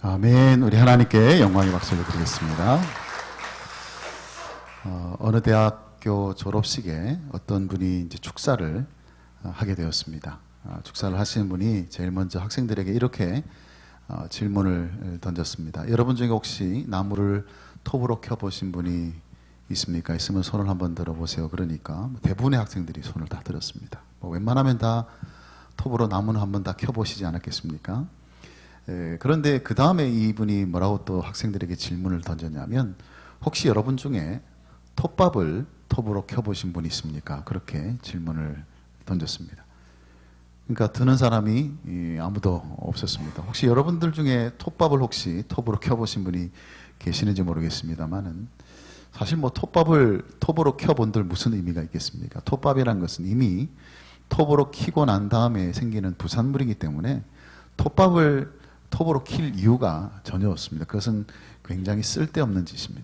아멘. 우리 하나님께 영광의 박수를 드리겠습니다. 어느 대학교 졸업식에 어떤 분이 이제 축사를 하게 되었습니다. 축사를 하시는 분이 제일 먼저 학생들에게 이렇게 질문을 던졌습니다. 여러분 중에 혹시 나무를 톱으로 켜보신 분이 있습니까? 있으면 손을 한번 들어보세요. 그러니까 대부분의 학생들이 손을 다 들었습니다. 웬만하면 다 톱으로 나무는 한번 다 켜보시지 않았겠습니까? 그런데 그 다음에 이분이 뭐라고 또 학생들에게 질문을 던졌냐면, 혹시 여러분 중에 톱밥을 톱으로 켜보신 분이 있습니까? 그렇게 질문을 던졌습니다. 그러니까 드는 사람이 아무도 없었습니다. 혹시 여러분들 중에 톱밥을 혹시 톱으로 켜보신 분이 계시는지 모르겠습니다만은, 사실 톱밥을 톱으로 켜본들 무슨 의미가 있겠습니까? 톱밥이란 것은 이미 톱으로 켜고 난 다음에 생기는 부산물이기 때문에 톱밥을 톱으로 킬 이유가 전혀 없습니다. 그것은 굉장히 쓸데없는 짓입니다.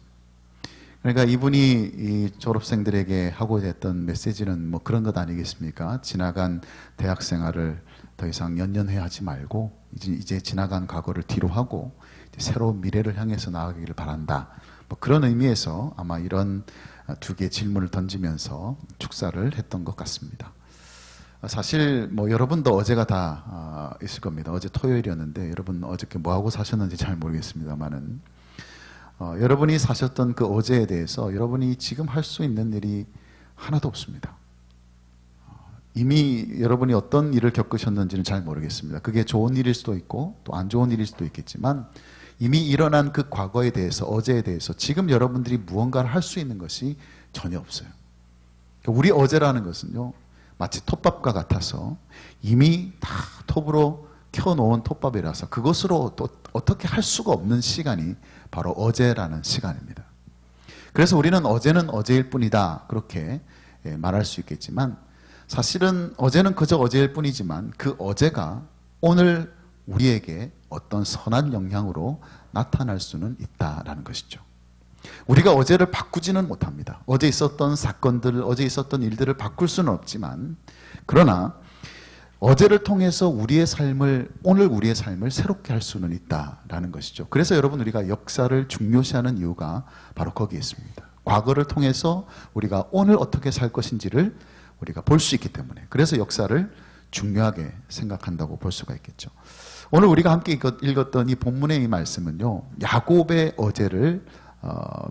그러니까 이분이 이 졸업생들에게 하고 했던 메시지는 그런 것 아니겠습니까? 지나간 대학 생활을 더 이상 연연해 하지 말고 이제 지나간 과거를 뒤로 하고 이제 새로운 미래를 향해서 나아가기를 바란다. 그런 의미에서 아마 이런 두 개의 질문을 던지면서 축사를 했던 것 같습니다. 사실 여러분도 어제가 다 있을 겁니다. 어제 토요일이었는데 여러분 어저께 뭐하고 사셨는지 잘 모르겠습니다만은 여러분이 사셨던 그 어제에 대해서 여러분이 지금 할 수 있는 일이 하나도 없습니다. 이미 여러분이 어떤 일을 겪으셨는지는 잘 모르겠습니다. 그게 좋은 일일 수도 있고 또 안 좋은 일일 수도 있겠지만, 이미 일어난 그 과거에 대해서, 어제에 대해서 지금 여러분들이 무언가를 할 수 있는 것이 전혀 없어요. 우리 어제라는 것은요, 마치 톱밥과 같아서 이미 다 톱으로 켜놓은 톱밥이라서 그것으로 또 어떻게 할 수가 없는 시간이 바로 어제라는 시간입니다. 그래서 우리는 어제는 어제일 뿐이다, 그렇게 말할 수 있겠지만, 사실은 어제는 그저 어제일 뿐이지만 그 어제가 오늘 우리에게 어떤 선한 영향으로 나타날 수는 있다라는 것이죠. 우리가 어제를 바꾸지는 못합니다. 어제 있었던 사건들, 어제 있었던 일들을 바꿀 수는 없지만, 그러나 어제를 통해서 오늘 우리의 삶을 새롭게 할 수는 있다라는 것이죠. 그래서 여러분, 우리가 역사를 중요시하는 이유가 바로 거기에 있습니다. 과거를 통해서 우리가 오늘 어떻게 살 것인지를 우리가 볼 수 있기 때문에, 그래서 역사를 중요하게 생각한다고 볼 수가 있겠죠. 오늘 우리가 함께 읽었던 이 본문의 이 말씀은요, 야곱의 어제를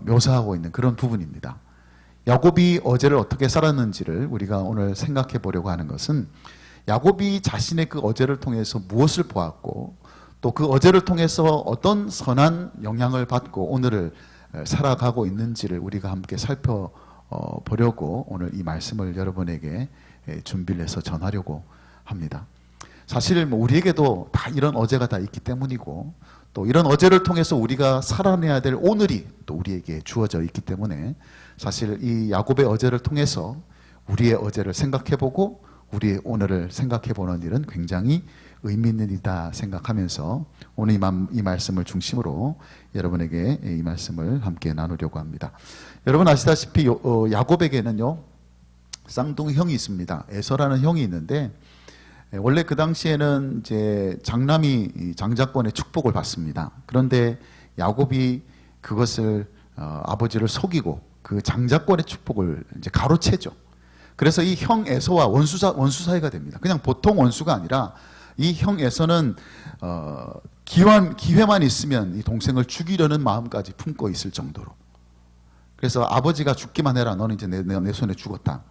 묘사하고 있는 그런 부분입니다. 야곱이 어제를 어떻게 살았는지를 우리가 오늘 생각해 보려고 하는 것은, 야곱이 자신의 그 어제를 통해서 무엇을 보았고, 또 그 어제를 통해서 어떤 선한 영향을 받고 오늘을 살아가고 있는지를 우리가 함께 살펴보려고 오늘 이 말씀을 여러분에게 준비를 해서 전하려고 합니다. 사실 우리에게도 다 이런 어제가 다 있기 때문이고, 또 이런 어제를 통해서 우리가 살아내야 될 오늘이 또 우리에게 주어져 있기 때문에, 사실 이 야곱의 어제를 통해서 우리의 어제를 생각해보고 우리의 오늘을 생각해보는 일은 굉장히 의미 있는 일이다 생각하면서 오늘 이 말씀을 중심으로 여러분에게 이 말씀을 함께 나누려고 합니다. 여러분 아시다시피 야곱에게는요, 쌍둥이 형이 있습니다. 에서라는 형이 있는데, 원래 그 당시에는 이제 장남이 장자권의 축복을 받습니다. 그런데 야곱이 그것을 아버지를 속이고 그 장자권의 축복을 이제 가로채죠. 그래서 이 형 에서와 원수 사이가 됩니다. 그냥 보통 원수가 아니라 이 형 에서는 기회만 있으면 이 동생을 죽이려는 마음까지 품고 있을 정도로. 그래서 아버지가 죽기만 해라, 너는 이제 내 손에 죽었다,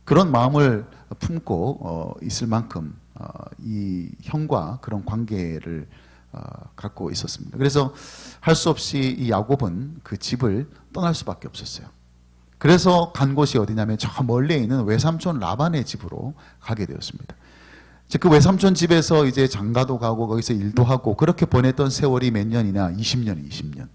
그런 마음을 품고 있을 만큼 이 형과 그런 관계를 갖고 있었습니다. 그래서 할 수 없이 이 야곱은 그 집을 떠날 수밖에 없었어요. 그래서 간 곳이 어디냐면 저 멀리에 있는 외삼촌 라반의 집으로 가게 되었습니다. 그 외삼촌 집에서 이제 장가도 가고 거기서 일도 하고 그렇게 보냈던 세월이 몇 년이냐? 20년.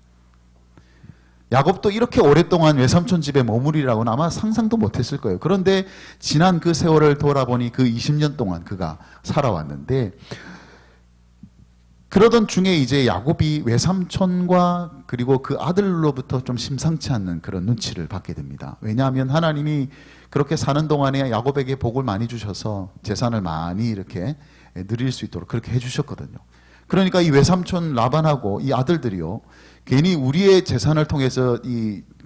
야곱도 이렇게 오랫동안 외삼촌 집에 머무리라고는 아마 상상도 못했을 거예요. 그런데 지난 그 세월을 돌아보니 그 20년 동안 그가 살아왔는데, 그러던 중에 이제 야곱이 외삼촌과 그리고 그 아들로부터 좀 심상치 않는 그런 눈치를 받게 됩니다. 왜냐하면 하나님이 그렇게 사는 동안에 야곱에게 복을 많이 주셔서 재산을 많이 이렇게 누릴 수 있도록 그렇게 해주셨거든요. 그러니까 이 외삼촌 라반하고 이 아들들이요, 괜히 우리의 재산을 통해서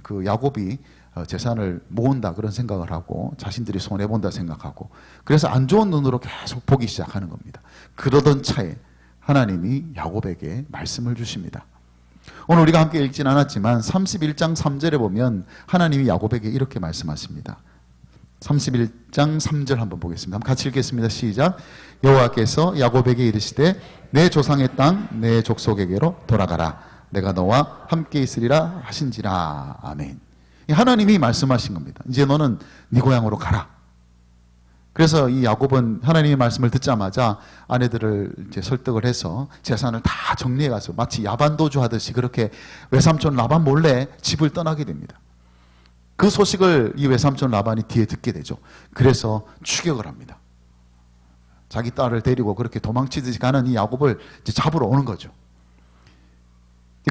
그 야곱이 재산을 모은다 그런 생각을 하고 자신들이 손해본다 생각하고, 그래서 안 좋은 눈으로 계속 보기 시작하는 겁니다. 그러던 차에 하나님이 야곱에게 말씀을 주십니다. 오늘 우리가 함께 읽진 않았지만 31장 3절에 보면 하나님이 야곱에게 이렇게 말씀하십니다. 31장 3절 한번 보겠습니다. 한번 같이 읽겠습니다. 시작. 여호와께서 야곱에게 이르시되 내 조상의 땅 내 족속에게로 돌아가라. 내가 너와 함께 있으리라 하신지라. 아멘. 하나님이 말씀하신 겁니다. 이제 너는 네 고향으로 가라. 그래서 이 야곱은 하나님의 말씀을 듣자마자 아내들을 이제 설득을 해서 재산을 다 정리해 가서 마치 야반도주 하듯이 그렇게 외삼촌 라반 몰래 집을 떠나게 됩니다. 그 소식을 이 외삼촌 라반이 뒤에 듣게 되죠. 그래서 추격을 합니다. 자기 딸을 데리고 그렇게 도망치듯이 가는 이 야곱을 이제 잡으러 오는 거죠.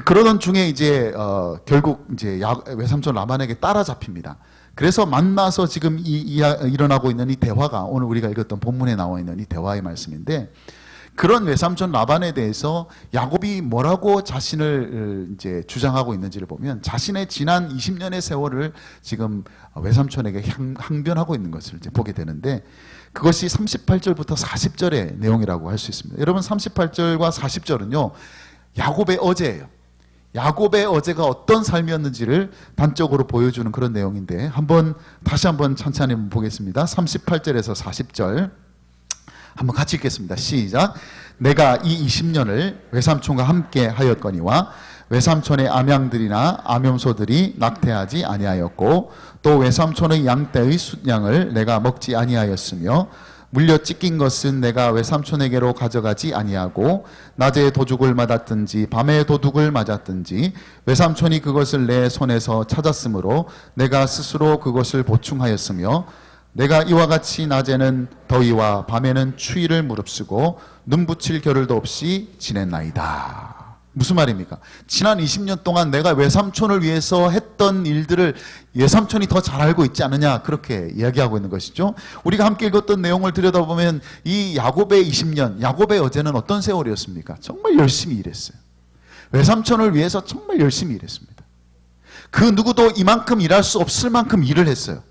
그러던 중에 이제 결국 이제 외삼촌 라반에게 따라잡힙니다. 그래서 만나서 지금 일어나고 있는 이 대화가 오늘 우리가 읽었던 본문에 나와 있는 이 대화의 말씀인데, 그런 외삼촌 라반에 대해서 야곱이 뭐라고 자신을 이제 주장하고 있는지를 보면 자신의 지난 20년의 세월을 지금 외삼촌에게 항변하고 있는 것을 이제 보게 되는데, 그것이 38절부터 40절의 내용이라고 할 수 있습니다. 여러분 38절과 40절은요 야곱의 어제예요. 야곱의 어제가 어떤 삶이었는지를 단적으로 보여주는 그런 내용인데, 다시 한번 천천히 보겠습니다. 38절에서 40절 한번 같이 읽겠습니다. 시작. 내가 이 20년을 외삼촌과 함께 하였거니와 외삼촌의 암양들이나 암염소들이 낙태하지 아니하였고 또 외삼촌의 양떼의 숫양을 내가 먹지 아니하였으며 물려 찢긴 것은 내가 외삼촌에게로 가져가지 아니하고 낮에 도둑을 맞았든지 밤에 도둑을 맞았든지 외삼촌이 그것을 내 손에서 찾았으므로 내가 스스로 그것을 보충하였으며 내가 이와 같이 낮에는 더위와 밤에는 추위를 무릅쓰고 눈 붙일 겨를도 없이 지냈나이다. 무슨 말입니까? 지난 20년 동안 내가 외삼촌을 위해서 했던 일들을 외삼촌이 더 잘 알고 있지 않느냐, 그렇게 이야기하고 있는 것이죠. 우리가 함께 읽었던 내용을 들여다보면 이 야곱의 20년, 야곱의 어제는 어떤 세월이었습니까? 정말 열심히 일했어요. 외삼촌을 위해서 정말 열심히 일했습니다. 그 누구도 이만큼 일할 수 없을 만큼 일을 했어요.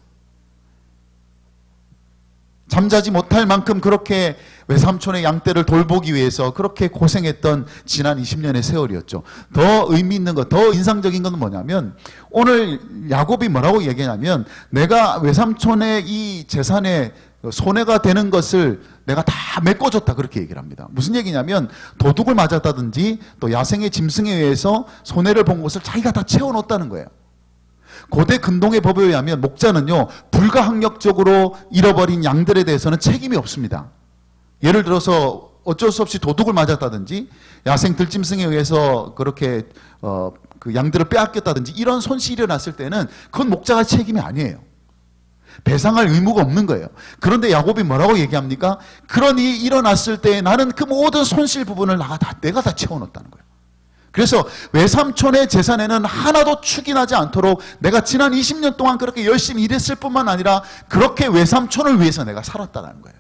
잠자지 못할 만큼 그렇게 외삼촌의 양떼를 돌보기 위해서 그렇게 고생했던 지난 20년의 세월이었죠. 더 의미 있는 것, 더 인상적인 건 뭐냐면 오늘 야곱이 뭐라고 얘기하냐면 내가 외삼촌의 이 재산에 손해가 되는 것을 내가 다 메꿔줬다, 그렇게 얘기를 합니다. 무슨 얘기냐면 도둑을 맞았다든지 또 야생의 짐승에 의해서 손해를 본 것을 자기가 다 채워놓았다는 거예요. 고대 근동의 법에 의하면 목자는요 불가항력적으로 잃어버린 양들에 대해서는 책임이 없습니다. 예를 들어서 어쩔 수 없이 도둑을 맞았다든지 야생 들짐승에 의해서 그렇게 그 양들을 빼앗겼다든지 이런 손실이 일어났을 때는 그건 목자가 책임이 아니에요. 배상할 의무가 없는 거예요. 그런데 야곱이 뭐라고 얘기합니까? 그런 일이 일어났을 때 나는 그 모든 손실 부분을 내가 다 채워놓았다는 거예요. 그래서 외삼촌의 재산에는 하나도 축이 나지 않도록 내가 지난 20년 동안 그렇게 열심히 일했을 뿐만 아니라 그렇게 외삼촌을 위해서 내가 살았다는 거예요.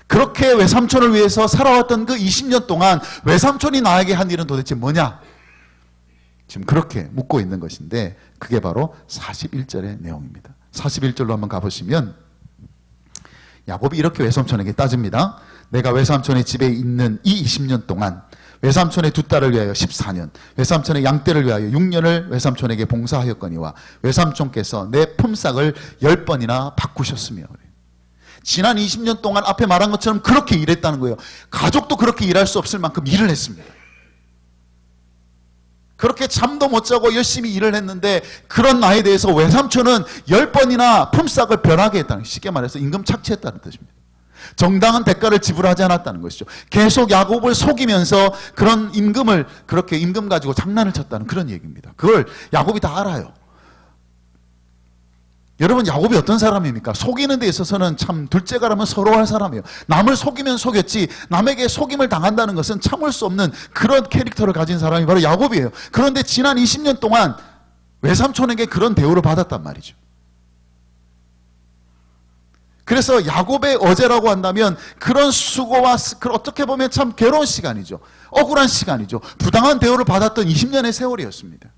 그렇게 외삼촌을 위해서 살아왔던 그 20년 동안 외삼촌이 나에게 한 일은 도대체 뭐냐? 지금 그렇게 묻고 있는 것인데 그게 바로 41절의 내용입니다. 41절로 한번 가보시면 야곱이 이렇게 외삼촌에게 따집니다. 내가 외삼촌의 집에 있는 이 20년 동안 외삼촌의 두 딸을 위하여 14년, 외삼촌의 양떼를 위하여 6년을 외삼촌에게 봉사하였거니와 외삼촌께서 내 품삯을 10번이나 바꾸셨으며, 지난 20년 동안 앞에 말한 것처럼 그렇게 일했다는 거예요. 가족도 그렇게 일할 수 없을 만큼 일을 했습니다. 그렇게 잠도 못 자고 열심히 일을 했는데 그런 나에 대해서 외삼촌은 10번이나 품삯을 변하게 했다는, 쉽게 말해서 임금 착취했다는 뜻입니다. 정당한 대가를 지불하지 않았다는 것이죠. 계속 야곱을 속이면서 그런 임금을, 그렇게 임금 가지고 장난을 쳤다는 그런 얘기입니다. 그걸 야곱이 다 알아요. 여러분, 야곱이 어떤 사람입니까? 속이는 데 있어서는 참 둘째가라면 서러워할 사람이에요. 남을 속이면 속였지 남에게 속임을 당한다는 것은 참을 수 없는 그런 캐릭터를 가진 사람이 바로 야곱이에요. 그런데 지난 20년 동안 외삼촌에게 그런 대우를 받았단 말이죠. 그래서 야곱의 어제라고 한다면 그런 수고와 어떻게 보면 참 괴로운 시간이죠. 억울한 시간이죠. 부당한 대우를 받았던 20년의 세월이었습니다.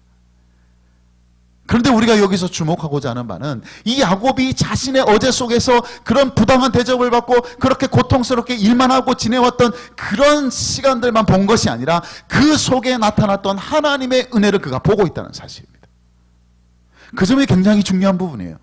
그런데 우리가 여기서 주목하고자 하는 바는 이 야곱이 자신의 어제 속에서 그런 부당한 대접을 받고 그렇게 고통스럽게 일만 하고 지내왔던 그런 시간들만 본 것이 아니라 그 속에 나타났던 하나님의 은혜를 그가 보고 있다는 사실입니다. 그 점이 굉장히 중요한 부분이에요.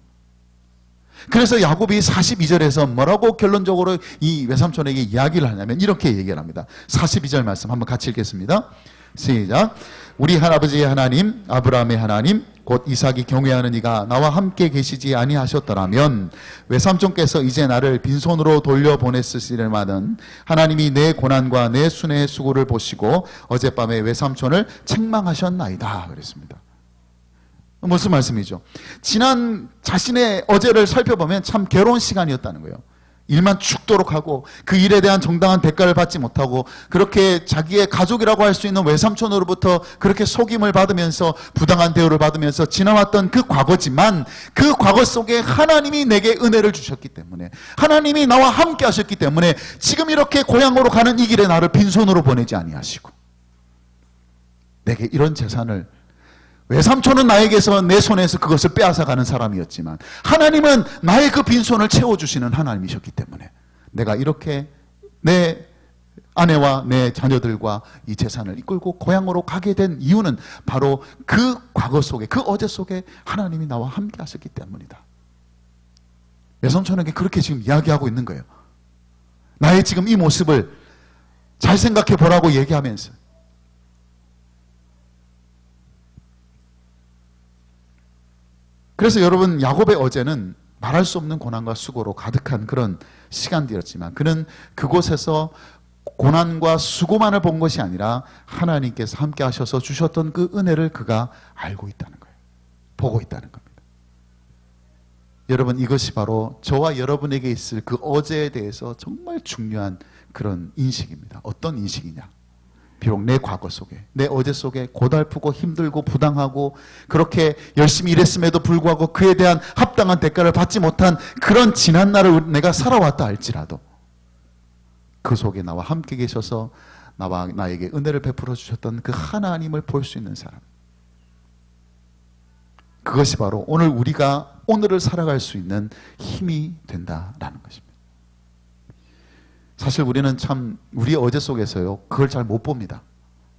그래서 야곱이 42절에서 뭐라고 결론적으로 이 외삼촌에게 이야기를 하냐면 이렇게 얘기를 합니다. 42절 말씀 한번 같이 읽겠습니다. 시작. 우리 할아버지의 하나님 아브라함의 하나님 곧 이삭이 경외하는 이가 나와 함께 계시지 아니하셨더라면 외삼촌께서 이제 나를 빈손으로 돌려보냈으리라마는 하나님이 내 고난과 내 순애의 수고를 보시고 어젯밤에 외삼촌을 책망하셨나이다 그랬습니다. 무슨 말씀이죠? 지난 자신의 어제를 살펴보면 참 괴로운 시간이었다는 거예요. 일만 죽도록 하고 그 일에 대한 정당한 대가를 받지 못하고 그렇게 자기의 가족이라고 할 수 있는 외삼촌으로부터 그렇게 속임을 받으면서 부당한 대우를 받으면서 지나왔던 그 과거지만 그 과거 속에 하나님이 내게 은혜를 주셨기 때문에 하나님이 나와 함께 하셨기 때문에 지금 이렇게 고향으로 가는 이 길에 나를 빈손으로 보내지 아니하시고 내게 이런 재산을 외삼촌은 나에게서 내 손에서 그것을 빼앗아가는 사람이었지만 하나님은 나의 그 빈손을 채워주시는 하나님이셨기 때문에 내가 이렇게 내 아내와 내 자녀들과 이 재산을 이끌고 고향으로 가게 된 이유는 바로 그 과거 속에 그 어제 속에 하나님이 나와 함께 하셨기 때문이다. 외삼촌에게 그렇게 지금 이야기하고 있는 거예요. 나의 지금 이 모습을 잘 생각해 보라고 얘기하면서 그래서 여러분 야곱의 어제는 말할 수 없는 고난과 수고로 가득한 그런 시간들이었지만 그는 그곳에서 고난과 수고만을 본 것이 아니라 하나님께서 함께 하셔서 주셨던 그 은혜를 그가 알고 있다는 거예요. 보고 있다는 겁니다. 여러분 이것이 바로 저와 여러분에게 있을 그 어제에 대해서 정말 중요한 그런 인식입니다. 어떤 인식이냐? 비록 내 과거 속에 내 어제 속에 고달프고 힘들고 부당하고 그렇게 열심히 일했음에도 불구하고 그에 대한 합당한 대가를 받지 못한 그런 지난 날을 내가 살아왔다 할지라도 그 속에 나와 함께 계셔서 나에게 은혜를 베풀어 주셨던 그 하나님을 볼 수 있는 사람, 그것이 바로 오늘 우리가 오늘을 살아갈 수 있는 힘이 된다라는 것입니다. 사실 우리는 참 우리의 어제 속에서요 그걸 잘 못 봅니다.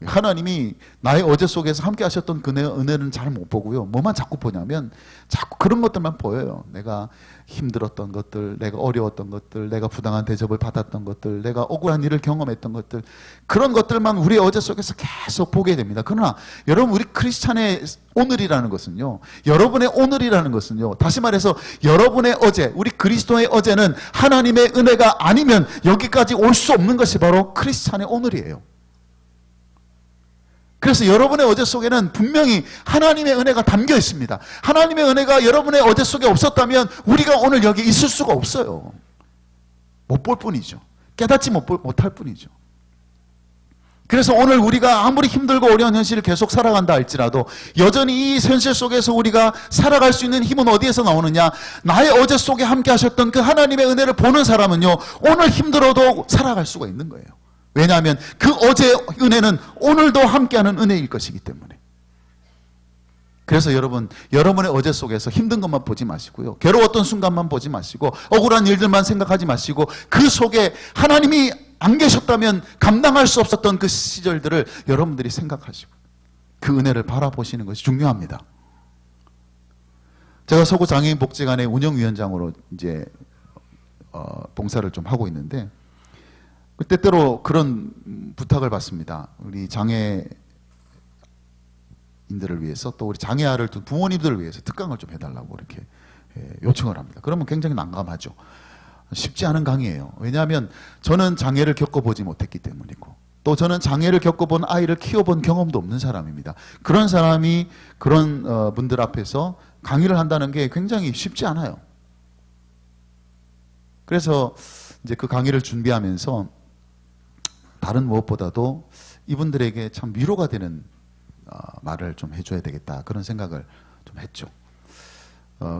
하나님이 나의 어제 속에서 함께 하셨던 그 은혜는 잘 못 보고요. 뭐만 자꾸 보냐면 자꾸 그런 것들만 보여요. 내가 힘들었던 것들, 내가 어려웠던 것들, 내가 부당한 대접을 받았던 것들, 내가 억울한 일을 경험했던 것들, 그런 것들만 우리의 어제 속에서 계속 보게 됩니다. 그러나 여러분 우리 크리스찬의 오늘이라는 것은요, 여러분의 오늘이라는 것은요, 다시 말해서 여러분의 어제, 우리 그리스도의 어제는 하나님의 은혜가 아니면 여기까지 올 수 없는 것이 바로 크리스찬의 오늘이에요. 그래서 여러분의 어제 속에는 분명히 하나님의 은혜가 담겨 있습니다. 하나님의 은혜가 여러분의 어제 속에 없었다면 우리가 오늘 여기 있을 수가 없어요. 못 볼 뿐이죠. 깨닫지 못할 뿐이죠. 그래서 오늘 우리가 아무리 힘들고 어려운 현실을 계속 살아간다 할지라도 여전히 이 현실 속에서 우리가 살아갈 수 있는 힘은 어디에서 나오느냐? 나의 어제 속에 함께 하셨던 그 하나님의 은혜를 보는 사람은요, 오늘 힘들어도 살아갈 수가 있는 거예요. 왜냐하면 그 어제의 은혜는 오늘도 함께하는 은혜일 것이기 때문에. 그래서 여러분, 여러분의 어제 속에서 힘든 것만 보지 마시고요, 괴로웠던 순간만 보지 마시고 억울한 일들만 생각하지 마시고 그 속에 하나님이 안 계셨다면 감당할 수 없었던 그 시절들을 여러분들이 생각하시고 그 은혜를 바라보시는 것이 중요합니다. 제가 서구 장애인 복지관의 운영위원장으로 이제 봉사를 좀 하고 있는데 때때로 그런 부탁을 받습니다. 우리 장애인들을 위해서 또 우리 장애아를 둔 부모님들을 위해서 특강을 좀 해달라고 이렇게 요청을 합니다. 그러면 굉장히 난감하죠. 쉽지 않은 강의예요. 왜냐하면 저는 장애를 겪어보지 못했기 때문이고 또 저는 장애를 겪어본 아이를 키워본 경험도 없는 사람입니다. 그런 사람이 그런 분들 앞에서 강의를 한다는 게 굉장히 쉽지 않아요. 그래서 이제 그 강의를 준비하면서 다른 무엇보다도 이분들에게 참 위로가 되는 말을 좀 해줘야 되겠다, 그런 생각을 좀 했죠.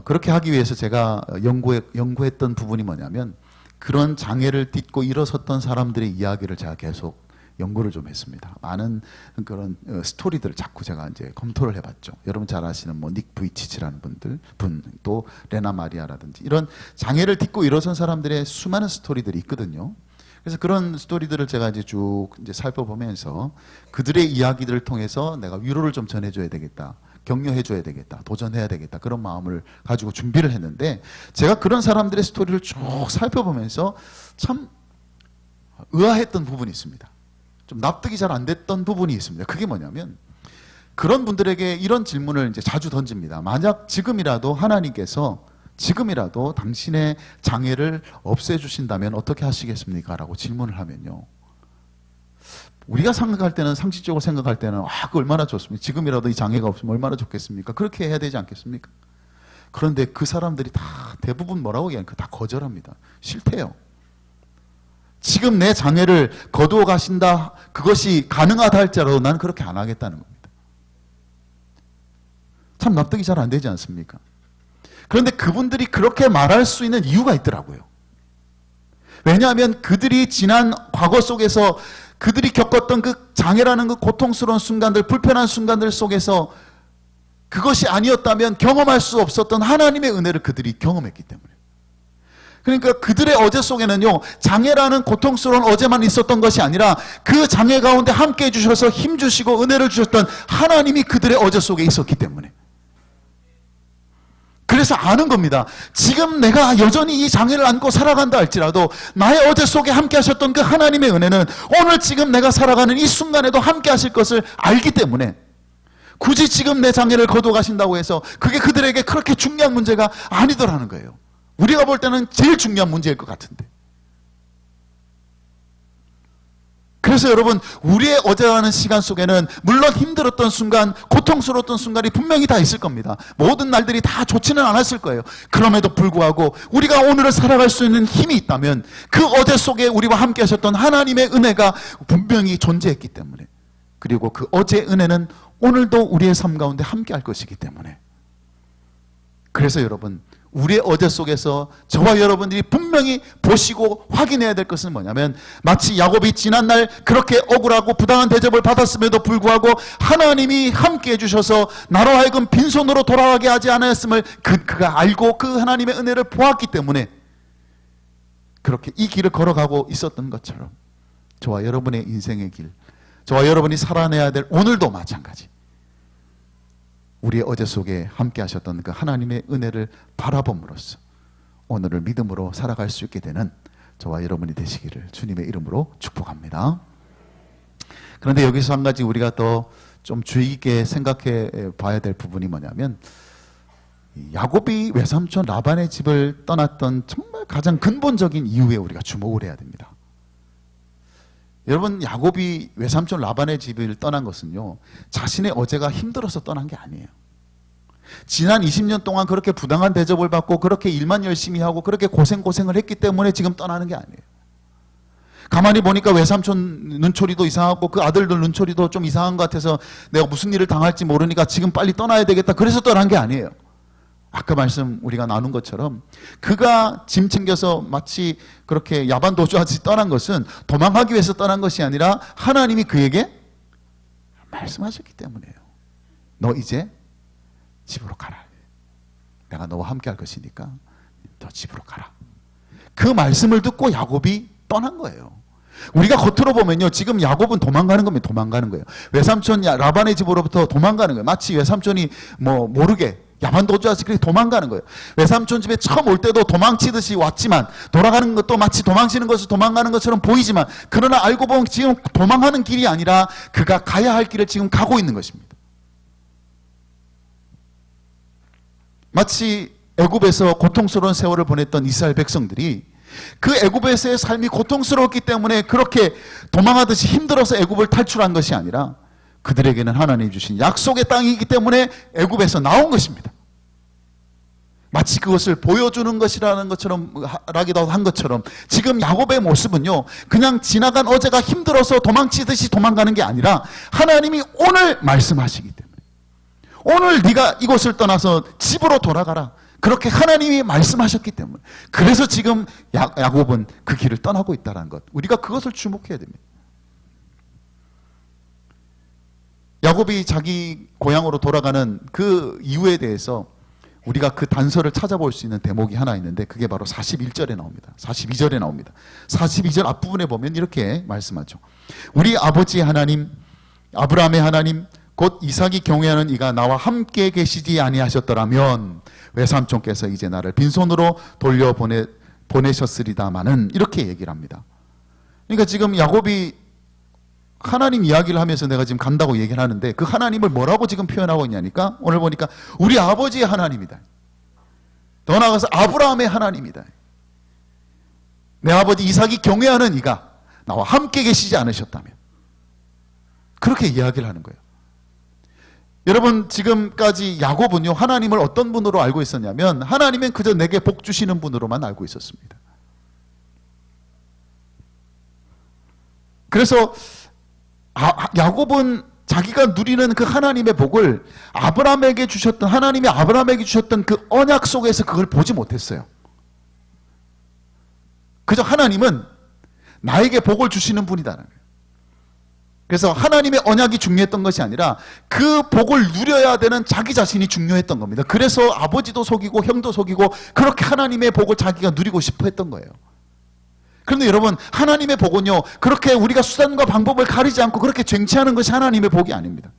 그렇게 하기 위해서 제가 연구했던 부분이 뭐냐면 그런 장애를 딛고 일어섰던 사람들의 이야기를 제가 계속 연구를 좀 했습니다. 많은 그런 스토리들을 자꾸 제가 이제 검토를 해봤죠. 여러분 잘 아시는 뭐 닉 부이치치라는 또 레나 마리아라든지 이런 장애를 딛고 일어선 사람들의 수많은 스토리들이 있거든요. 그래서 그런 스토리들을 제가 이제 쭉 이제 살펴보면서 그들의 이야기들을 통해서 내가 위로를 좀 전해줘야 되겠다. 격려해줘야 되겠다. 도전해야 되겠다. 그런 마음을 가지고 준비를 했는데 제가 그런 사람들의 스토리를 쭉 살펴보면서 참 의아했던 부분이 있습니다. 좀 납득이 잘 안 됐던 부분이 있습니다. 그게 뭐냐면 그런 분들에게 이런 질문을 이제 자주 던집니다. 만약 지금이라도 하나님께서 지금이라도 당신의 장애를 없애주신다면 어떻게 하시겠습니까? 라고 질문을 하면요. 우리가 생각할 때는 상식적으로 생각할 때는 그 얼마나 좋습니까? 지금이라도 이 장애가 없으면 얼마나 좋겠습니까? 그렇게 해야 되지 않겠습니까? 그런데 그 사람들이 다 대부분 뭐라고 얘기하니까 다 거절합니다. 싫대요. 지금 내 장애를 거두어 가신다, 그것이 가능하다 할지라도 나는 그렇게 안 하겠다는 겁니다. 참 납득이 잘 안 되지 않습니까? 그런데 그분들이 그렇게 말할 수 있는 이유가 있더라고요. 왜냐하면 그들이 지난 과거 속에서 그들이 겪었던 그 장애라는 그 고통스러운 순간들, 불편한 순간들 속에서 그것이 아니었다면 경험할 수 없었던 하나님의 은혜를 그들이 경험했기 때문에. 그러니까 그들의 어제 속에는요, 장애라는 고통스러운 어제만 있었던 것이 아니라 그 장애 가운데 함께 해주셔서 힘주시고 은혜를 주셨던 하나님이 그들의 어제 속에 있었기 때문에. 그래서 아는 겁니다. 지금 내가 여전히 이 장애를 안고 살아간다 할지라도 나의 어제 속에 함께 하셨던 그 하나님의 은혜는 오늘 지금 내가 살아가는 이 순간에도 함께 하실 것을 알기 때문에 굳이 지금 내 장애를 거두어 가신다고 해서 그게 그들에게 그렇게 중요한 문제가 아니더라는 거예요. 우리가 볼 때는 제일 중요한 문제일 것 같은데. 그래서 여러분, 우리의 어제라는 시간 속에는 물론 힘들었던 순간, 고통스러웠던 순간이 분명히 다 있을 겁니다. 모든 날들이 다 좋지는 않았을 거예요. 그럼에도 불구하고 우리가 오늘을 살아갈 수 있는 힘이 있다면 그 어제 속에 우리와 함께 하셨던 하나님의 은혜가 분명히 존재했기 때문에, 그리고 그 어제의 은혜는 오늘도 우리의 삶 가운데 함께 할 것이기 때문에. 그래서 여러분, 우리의 어제 속에서 저와 여러분들이 분명히 보시고 확인해야 될 것은 뭐냐면, 마치 야곱이 지난날 그렇게 억울하고 부당한 대접을 받았음에도 불구하고 하나님이 함께 해주셔서 나로 하여금 빈손으로 돌아가게 하지 않았음을 그가 알고 그 하나님의 은혜를 보았기 때문에 그렇게 이 길을 걸어가고 있었던 것처럼 저와 여러분의 인생의 길, 저와 여러분이 살아내야 될 오늘도 마찬가지, 우리의 어제 속에 함께 하셨던 그 하나님의 은혜를 바라봄으로써 오늘을 믿음으로 살아갈 수 있게 되는 저와 여러분이 되시기를 주님의 이름으로 축복합니다. 그런데 여기서 한 가지 우리가 더 좀 주의 깊게 생각해 봐야 될 부분이 뭐냐면, 야곱이 외삼촌 라반의 집을 떠났던 정말 가장 근본적인 이유에 우리가 주목을 해야 됩니다. 여러분, 야곱이 외삼촌 라반의 집을 떠난 것은요, 자신의 어제가 힘들어서 떠난 게 아니에요. 지난 20년 동안 그렇게 부당한 대접을 받고 그렇게 일만 열심히 하고 그렇게 고생을 했기 때문에 지금 떠나는 게 아니에요. 가만히 보니까 외삼촌 눈초리도 이상하고 그 아들들 눈초리도 좀 이상한 것 같아서 내가 무슨 일을 당할지 모르니까 지금 빨리 떠나야 되겠다, 그래서 떠난 게 아니에요. 아까 말씀 우리가 나눈 것처럼 그가 짐 챙겨서 마치 그렇게 야반 도주하듯이 떠난 것은 도망가기 위해서 떠난 것이 아니라 하나님이 그에게 말씀하셨기 때문이에요. 너 이제 집으로 가라. 내가 너와 함께 할 것이니까 너 집으로 가라. 그 말씀을 듣고 야곱이 떠난 거예요. 우리가 겉으로 보면요, 지금 야곱은 도망가는 겁니다. 도망가는 거예요. 외삼촌 라반의 집으로부터 도망가는 거예요. 마치 외삼촌이 모르게 야만 도주하듯이 그렇게 도망가는 거예요. 외삼촌 집에 처음 올 때도 도망치듯이 왔지만, 돌아가는 것도 마치 도망치는 것을 도망가는 것처럼 보이지만, 그러나 알고 보면 지금 도망하는 길이 아니라 그가 가야 할 길을 지금 가고 있는 것입니다. 마치 애굽에서 고통스러운 세월을 보냈던 이스라엘 백성들이 그 애굽에서의 삶이 고통스러웠기 때문에 그렇게 도망하듯이 힘들어서 애굽을 탈출한 것이 아니라 그들에게는 하나님이 주신 약속의 땅이기 때문에 애굽에서 나온 것입니다. 마치 그것을 보여주는 것이라는 것처럼, 라기도 한 것처럼 지금 야곱의 모습은요, 그냥 지나간 어제가 힘들어서 도망치듯이 도망가는 게 아니라 하나님이 오늘 말씀하시기 때문에, 오늘 네가 이곳을 떠나서 집으로 돌아가라. 그렇게 하나님이 말씀하셨기 때문에. 그래서 지금 야곱은 그 길을 떠나고 있다는 것. 우리가 그것을 주목해야 됩니다. 야곱이 자기 고향으로 돌아가는 그 이유에 대해서 우리가 그 단서를 찾아볼 수 있는 대목이 하나 있는데 그게 바로 41절에 나옵니다. 42절에 나옵니다. 42절 앞부분에 보면 이렇게 말씀하죠. 우리 아버지 하나님, 아브라함의 하나님, 곧 이삭이 경외하는 이가 나와 함께 계시지 아니하셨더라면 외삼촌께서 이제 나를 빈손으로 보내셨으리다마는, 이렇게 얘기를 합니다. 그러니까 지금 야곱이 하나님 이야기를 하면서 내가 지금 간다고 얘기를 하는데 그 하나님을 뭐라고 지금 표현하고 있냐니까 오늘 보니까 우리 아버지의 하나님이다. 더 나아가서 아브라함의 하나님이다. 내 아버지 이삭이 경외하는 이가 나와 함께 계시지 않으셨다면, 그렇게 이야기를 하는 거예요. 여러분, 지금까지 야곱은요 하나님을 어떤 분으로 알고 있었냐면 하나님은 그저 내게 복 주시는 분으로만 알고 있었습니다. 그래서 야곱은 자기가 누리는 그 하나님의 복을 아브라함에게 주셨던, 하나님이 아브라함에게 주셨던 그 언약 속에서 그걸 보지 못했어요. 그저 하나님은 나에게 복을 주시는 분이다는 거예요. 그래서 하나님의 언약이 중요했던 것이 아니라 그 복을 누려야 되는 자기 자신이 중요했던 겁니다. 그래서 아버지도 속이고 형도 속이고 그렇게 하나님의 복을 자기가 누리고 싶어 했던 거예요. 그런데 여러분, 하나님의 복은요 그렇게 우리가 수단과 방법을 가리지 않고 그렇게 쟁취하는 것이 하나님의 복이 아닙니다.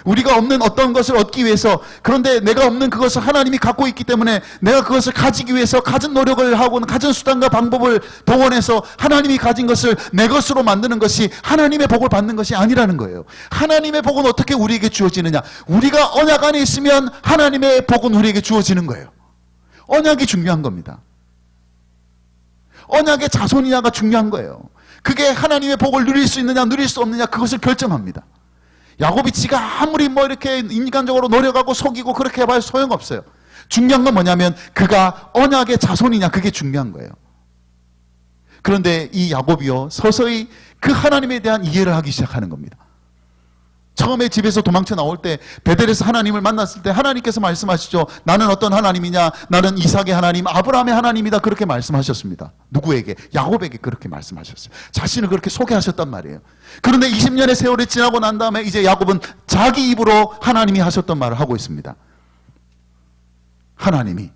우리가 없는 어떤 것을 얻기 위해서, 그런데 내가 없는 그것을 하나님이 갖고 있기 때문에 내가 그것을 가지기 위해서 가진 노력을 하고 가진 수단과 방법을 동원해서 하나님이 가진 것을 내 것으로 만드는 것이 하나님의 복을 받는 것이 아니라는 거예요. 하나님의 복은 어떻게 우리에게 주어지느냐? 우리가 언약 안에 있으면 하나님의 복은 우리에게 주어지는 거예요. 언약이 중요한 겁니다. 언약의 자손이냐가 중요한 거예요. 그게 하나님의 복을 누릴 수 있느냐 누릴 수 없느냐 그것을 결정합니다. 야곱이 지가 아무리 이렇게 인간적으로 노력하고 속이고 그렇게 해봐야 소용없어요. 중요한 건 뭐냐면 그가 언약의 자손이냐, 그게 중요한 거예요. 그런데 이 야곱이요 서서히 그 하나님에 대한 이해를 하기 시작하는 겁니다. 처음에 집에서 도망쳐 나올 때 베델에서 하나님을 만났을 때 하나님께서 말씀하시죠. 나는 어떤 하나님이냐? 나는 이삭의 하나님, 아브라함의 하나님이다. 그렇게 말씀하셨습니다. 누구에게? 야곱에게 그렇게 말씀하셨어요. 자신을 그렇게 소개하셨단 말이에요. 그런데 20년의 세월이 지나고 난 다음에 이제 야곱은 자기 입으로 하나님이 하셨던 말을 하고 있습니다. 하나님이,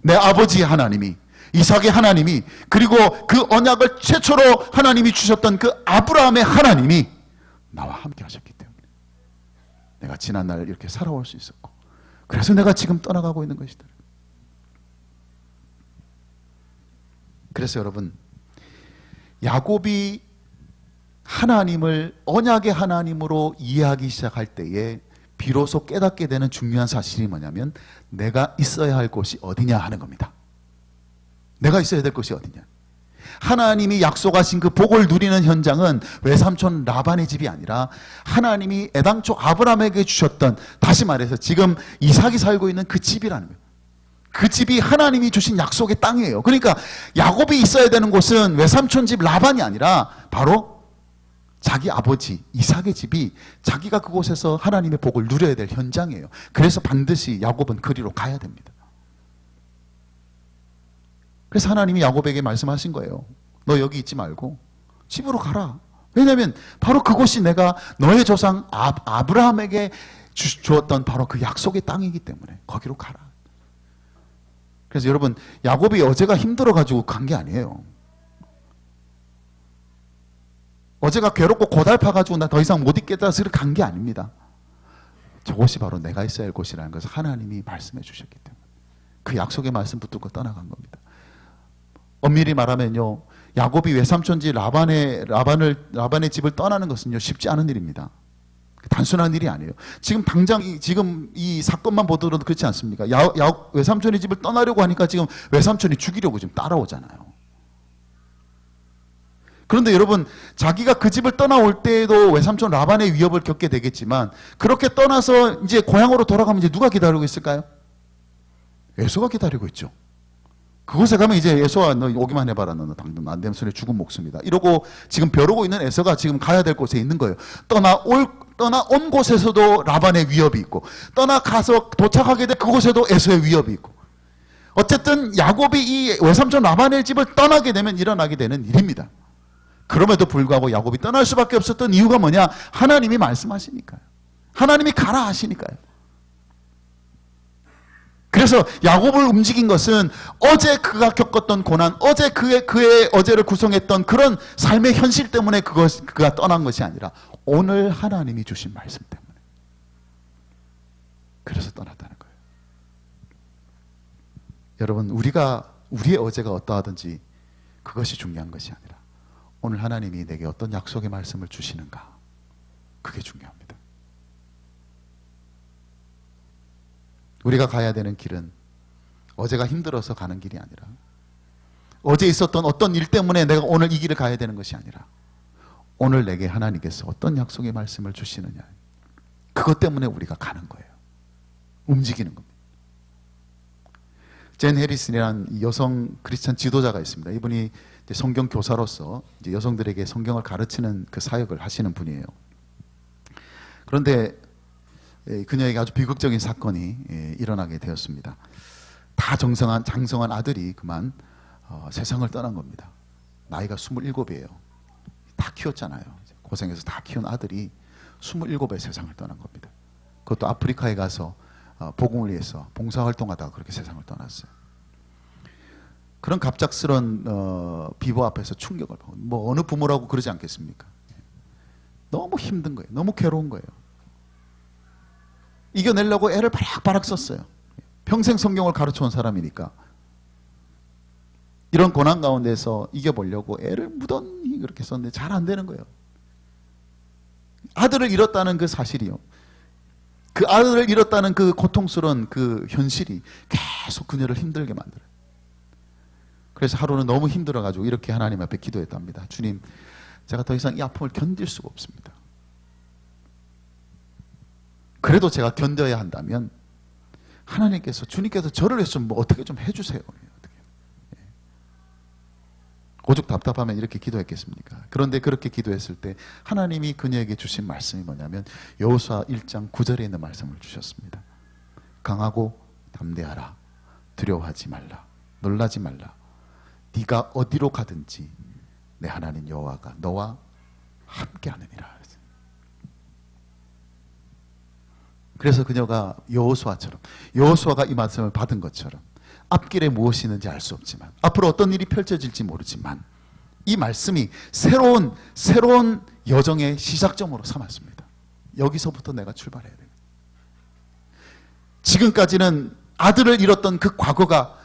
내 아버지의 하나님이, 이삭의 하나님이, 그리고 그 언약을 최초로 하나님이 주셨던 그 아브라함의 하나님이 나와 함께 하셨기 때문에 내가 지난날 이렇게 살아올 수 있었고, 그래서 내가 지금 떠나가고 있는 것이다. 그래서 여러분, 야곱이 하나님을 언약의 하나님으로 이해하기 시작할 때에 비로소 깨닫게 되는 중요한 사실이 뭐냐면 내가 있어야 할 곳이 어디냐 하는 겁니다. 내가 있어야 될 곳이 어디냐. 하나님이 약속하신 그 복을 누리는 현장은 외삼촌 라반의 집이 아니라 하나님이 애당초 아브라함에게 주셨던, 다시 말해서 지금 이삭이 살고 있는 그 집이라는 거예요. 그 집이 하나님이 주신 약속의 땅이에요. 그러니까 야곱이 있어야 되는 곳은 외삼촌 집 라반이 아니라 바로 자기 아버지 이삭의 집이, 자기가 그곳에서 하나님의 복을 누려야 될 현장이에요. 그래서 반드시 야곱은 그리로 가야 됩니다. 그래서 하나님이 야곱에게 말씀하신 거예요. 너 여기 있지 말고 집으로 가라. 왜냐하면 바로 그곳이 내가 너의 조상 아브라함에게 주었던 바로 그 약속의 땅이기 때문에 거기로 가라. 그래서 여러분, 야곱이 어제가 힘들어가지고 간 게 아니에요. 어제가 괴롭고 고달파가지고 나 더 이상 못 있겠다 해서 간 게 아닙니다. 저곳이 바로 내가 있어야 할 곳이라는 것을 하나님이 말씀해 주셨기 때문에 그 약속의 말씀 붙들고 떠나간 겁니다. 엄밀히 말하면요, 야곱이 외삼촌 집 라반의 집을 떠나는 것은요 쉽지 않은 일입니다. 단순한 일이 아니에요. 지금 당장 지금 이 사건만 보더라도 그렇지 않습니까? 외삼촌의 집을 떠나려고 하니까 지금 외삼촌이 죽이려고 지금 따라오잖아요. 그런데 여러분, 자기가 그 집을 떠나올 때에도 외삼촌 라반의 위협을 겪게 되겠지만 그렇게 떠나서 이제 고향으로 돌아가면 이제 누가 기다리고 있을까요? 에서가 기다리고 있죠. 그곳에 가면 이제 에서가 너 오기만 해봐라. 너 당근 안 되면 손에 죽은 목숨이다. 이러고 지금 벼르고 있는 에서가 지금 가야 될 곳에 있는 거예요. 떠나온 곳에서도 라반의 위협이 있고 떠나가서 도착하게 된 그곳에도 에서의 위협이 있고 어쨌든 야곱이 이 외삼촌 라반의 집을 떠나게 되면 일어나게 되는 일입니다. 그럼에도 불구하고 야곱이 떠날 수밖에 없었던 이유가 뭐냐? 하나님이 말씀하시니까요. 하나님이 가라 하시니까요. 그래서 야곱을 움직인 것은 어제 그가 겪었던 고난, 어제 그의 어제를 구성했던 그런 삶의 현실 때문에 그가 떠난 것이 아니라 오늘 하나님이 주신 말씀 때문에. 그래서 떠났다는 거예요. 여러분, 우리의 어제가 어떠하든지 그것이 중요한 것이 아니라 오늘 하나님이 내게 어떤 약속의 말씀을 주시는가, 그게 중요합니다. 우리가 가야 되는 길은 어제가 힘들어서 가는 길이 아니라 어제 있었던 어떤 일 때문에 내가 오늘 이 길을 가야 되는 것이 아니라 오늘 내게 하나님께서 어떤 약속의 말씀을 주시느냐, 그것 때문에 우리가 가는 거예요. 움직이는 겁니다. 젠 해리슨이라는 여성 크리스찬 지도자가 있습니다. 이분이 성경 교사로서 이제 여성들에게 성경을 가르치는 그 사역을 하시는 분이에요. 그런데 그녀에게 아주 비극적인 사건이 일어나게 되었습니다. 다 장성한 아들이 그만 세상을 떠난 겁니다. 나이가 27이에요. 다 키웠잖아요. 고생해서 다 키운 아들이 27에 세상을 떠난 겁니다. 그것도 아프리카에 가서 복음을 위해서 봉사활동하다가 그렇게 세상을 떠났어요. 그런 갑작스런 비보 앞에서 충격을 받고, 뭐 어느 부모라고 그러지 않겠습니까? 너무 힘든 거예요. 너무 괴로운 거예요. 이겨내려고 애를 바락바락 썼어요. 평생 성경을 가르쳐온 사람이니까. 이런 고난 가운데서 이겨보려고 애를 무던히 그렇게 썼는데 잘 안 되는 거예요. 아들을 잃었다는 그 사실이요, 그 아들을 잃었다는 그 고통스러운 그 현실이 계속 그녀를 힘들게 만들어요. 그래서 하루는 너무 힘들어가지고 이렇게 하나님 앞에 기도했답니다. 주님, 제가 더 이상 이 아픔을 견딜 수가 없습니다. 그래도 제가 견뎌야 한다면 하나님께서, 주님께서 저를 위해서 뭐 어떻게 좀 해주세요. 오죽 답답하면 이렇게 기도했겠습니까? 그런데 그렇게 기도했을 때 하나님이 그녀에게 주신 말씀이 뭐냐면 여호수아 1장 9절에 있는 말씀을 주셨습니다. 강하고 담대하라. 두려워하지 말라. 놀라지 말라. 네가 어디로 가든지 내 하나님 여호와가 너와 함께하느니라. 그래서 그녀가 여호수아가 이 말씀을 받은 것처럼 앞길에 무엇이 있는지 알 수 없지만, 앞으로 어떤 일이 펼쳐질지 모르지만 이 말씀이 새로운 여정의 시작점으로 삼았습니다. 여기서부터 내가 출발해야 됩니다. 지금까지는 아들을 잃었던 그 과거가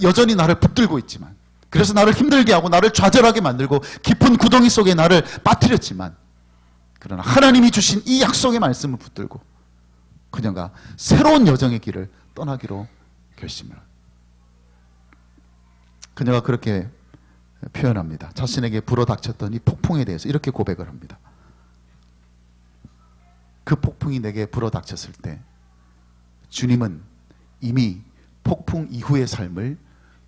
여전히 나를 붙들고 있지만, 그래서 나를 힘들게 하고 나를 좌절하게 만들고 깊은 구덩이 속에 나를 빠뜨렸지만, 그러나 하나님이 주신 이 약속의 말씀을 붙들고 그녀가 새로운 여정의 길을 떠나기로 결심을. 그녀가 그렇게 표현합니다. 자신에게 불어닥쳤던 이 폭풍에 대해서 이렇게 고백을 합니다. 그 폭풍이 내게 불어닥쳤을 때 주님은 이미 폭풍 이후의 삶을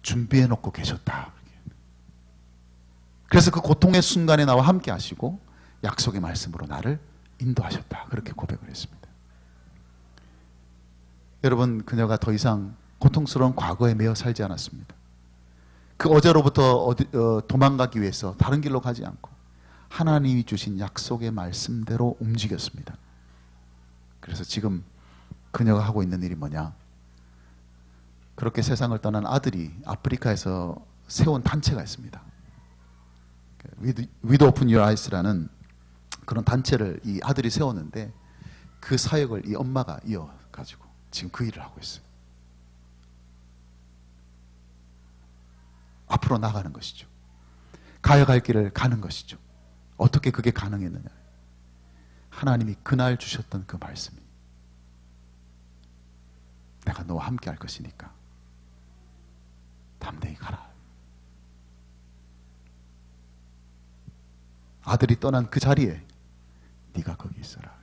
준비해 놓고 계셨다. 그래서 그 고통의 순간에 나와 함께 하시고 약속의 말씀으로 나를 인도하셨다. 그렇게 고백을 했습니다. 여러분, 그녀가 더 이상 고통스러운 과거에 매여 살지 않았습니다. 그 어제로부터 도망가기 위해서 다른 길로 가지 않고 하나님이 주신 약속의 말씀대로 움직였습니다. 그래서 지금 그녀가 하고 있는 일이 뭐냐? 그렇게 세상을 떠난 아들이 아프리카에서 세운 단체가 있습니다. With Open Your Eyes라는 그런 단체를 이 아들이 세웠는데 그 사역을 이 엄마가 이어가지고 지금 그 일을 하고 있어요. 앞으로 나가는 것이죠. 가야 갈 길을 가는 것이죠. 어떻게 그게 가능했느냐? 하나님이 그날 주셨던 그 말씀이 내가 너와 함께 할 것이니까 담대히 가라. 아들이 떠난 그 자리에 네가 거기 있어라.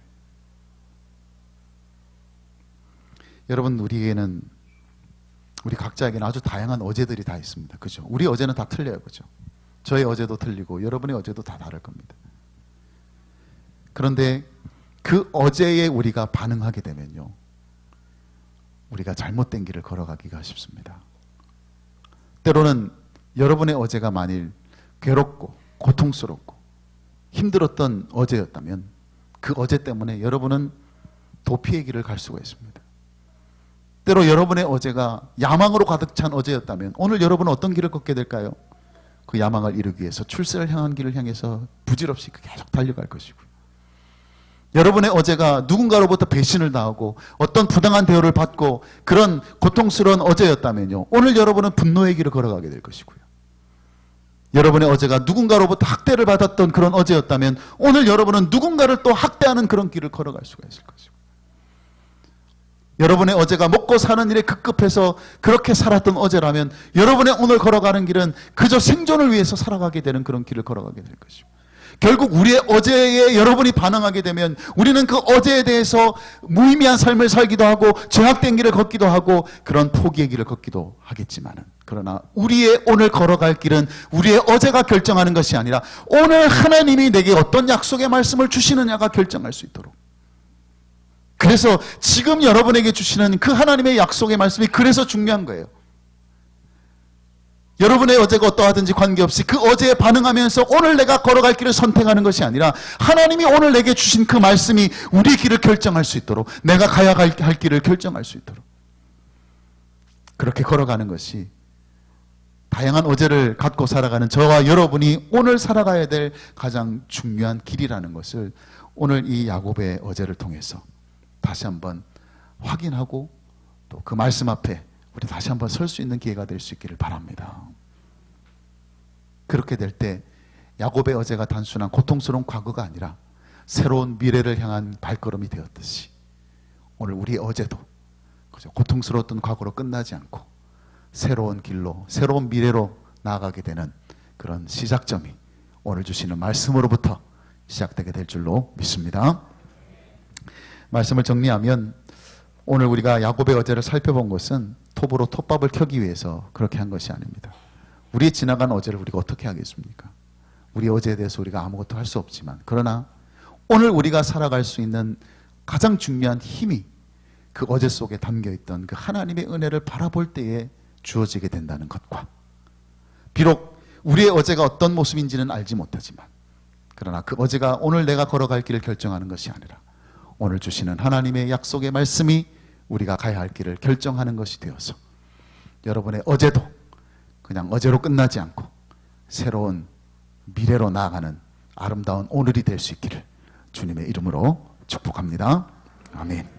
여러분, 우리 각자에게는 아주 다양한 어제들이 다 있습니다. 그죠? 우리 어제는 다 틀려요. 그죠? 저의 어제도 틀리고 여러분의 어제도 다 다를 겁니다. 그런데 그 어제에 우리가 반응하게 되면요, 우리가 잘못된 길을 걸어가기가 쉽습니다. 때로는 여러분의 어제가 만일 괴롭고 고통스럽고 힘들었던 어제였다면 그 어제 때문에 여러분은 도피의 길을 갈 수가 있습니다. 때로 여러분의 어제가 야망으로 가득 찬 어제였다면 오늘 여러분은 어떤 길을 걷게 될까요? 그 야망을 이루기 위해서 출세를 향한 길을 향해서 부질없이 계속 달려갈 것이고요. 여러분의 어제가 누군가로부터 배신을 당하고 어떤 부당한 대우를 받고 그런 고통스러운 어제였다면요, 오늘 여러분은 분노의 길을 걸어가게 될 것이고요. 여러분의 어제가 누군가로부터 학대를 받았던 그런 어제였다면 오늘 여러분은 누군가를 또 학대하는 그런 길을 걸어갈 수가 있을 것이고, 여러분의 어제가 먹고 사는 일에 급급해서 그렇게 살았던 어제라면 여러분의 오늘 걸어가는 길은 그저 생존을 위해서 살아가게 되는 그런 길을 걸어가게 될 것이고, 결국 우리의 어제에 여러분이 반응하게 되면 우리는 그 어제에 대해서 무의미한 삶을 살기도 하고 죄악된 길을 걷기도 하고 그런 포기의 길을 걷기도 하겠지만은, 그러나 우리의 오늘 걸어갈 길은 우리의 어제가 결정하는 것이 아니라 오늘 하나님이 내게 어떤 약속의 말씀을 주시느냐가 결정할 수 있도록, 그래서 지금 여러분에게 주시는 그 하나님의 약속의 말씀이 그래서 중요한 거예요. 여러분의 어제가 어떠하든지 관계없이 그 어제에 반응하면서 오늘 내가 걸어갈 길을 선택하는 것이 아니라 하나님이 오늘 내게 주신 그 말씀이 우리 길을 결정할 수 있도록, 내가 가야 할 길을 결정할 수 있도록 그렇게 걸어가는 것이 다양한 어제를 갖고 살아가는 저와 여러분이 오늘 살아가야 될 가장 중요한 길이라는 것을 오늘 이 야곱의 어제를 통해서 다시 한번 확인하고 또 그 말씀 앞에 우리 다시 한번 설 수 있는 기회가 될 수 있기를 바랍니다. 그렇게 될 때 야곱의 어제가 단순한 고통스러운 과거가 아니라 새로운 미래를 향한 발걸음이 되었듯이 오늘 우리의 어제도 그저 고통스러웠던 과거로 끝나지 않고 새로운 길로, 새로운 미래로 나아가게 되는 그런 시작점이 오늘 주시는 말씀으로부터 시작되게 될 줄로 믿습니다. 말씀을 정리하면 오늘 우리가 야곱의 어제를 살펴본 것은 톱으로 톱밥을 켜기 위해서 그렇게 한 것이 아닙니다. 우리의 지나간 어제를 우리가 어떻게 하겠습니까? 우리 어제에 대해서 우리가 아무것도 할 수 없지만, 그러나 오늘 우리가 살아갈 수 있는 가장 중요한 힘이 그 어제 속에 담겨있던 그 하나님의 은혜를 바라볼 때에 주어지게 된다는 것과, 비록 우리의 어제가 어떤 모습인지는 알지 못하지만 그러나 그 어제가 오늘 내가 걸어갈 길을 결정하는 것이 아니라 오늘 주시는 하나님의 약속의 말씀이 우리가 가야 할 길을 결정하는 것이 되어서 여러분의 어제도 그냥 어제로 끝나지 않고 새로운 미래로 나아가는 아름다운 오늘이 될 수 있기를 주님의 이름으로 축복합니다. 아멘.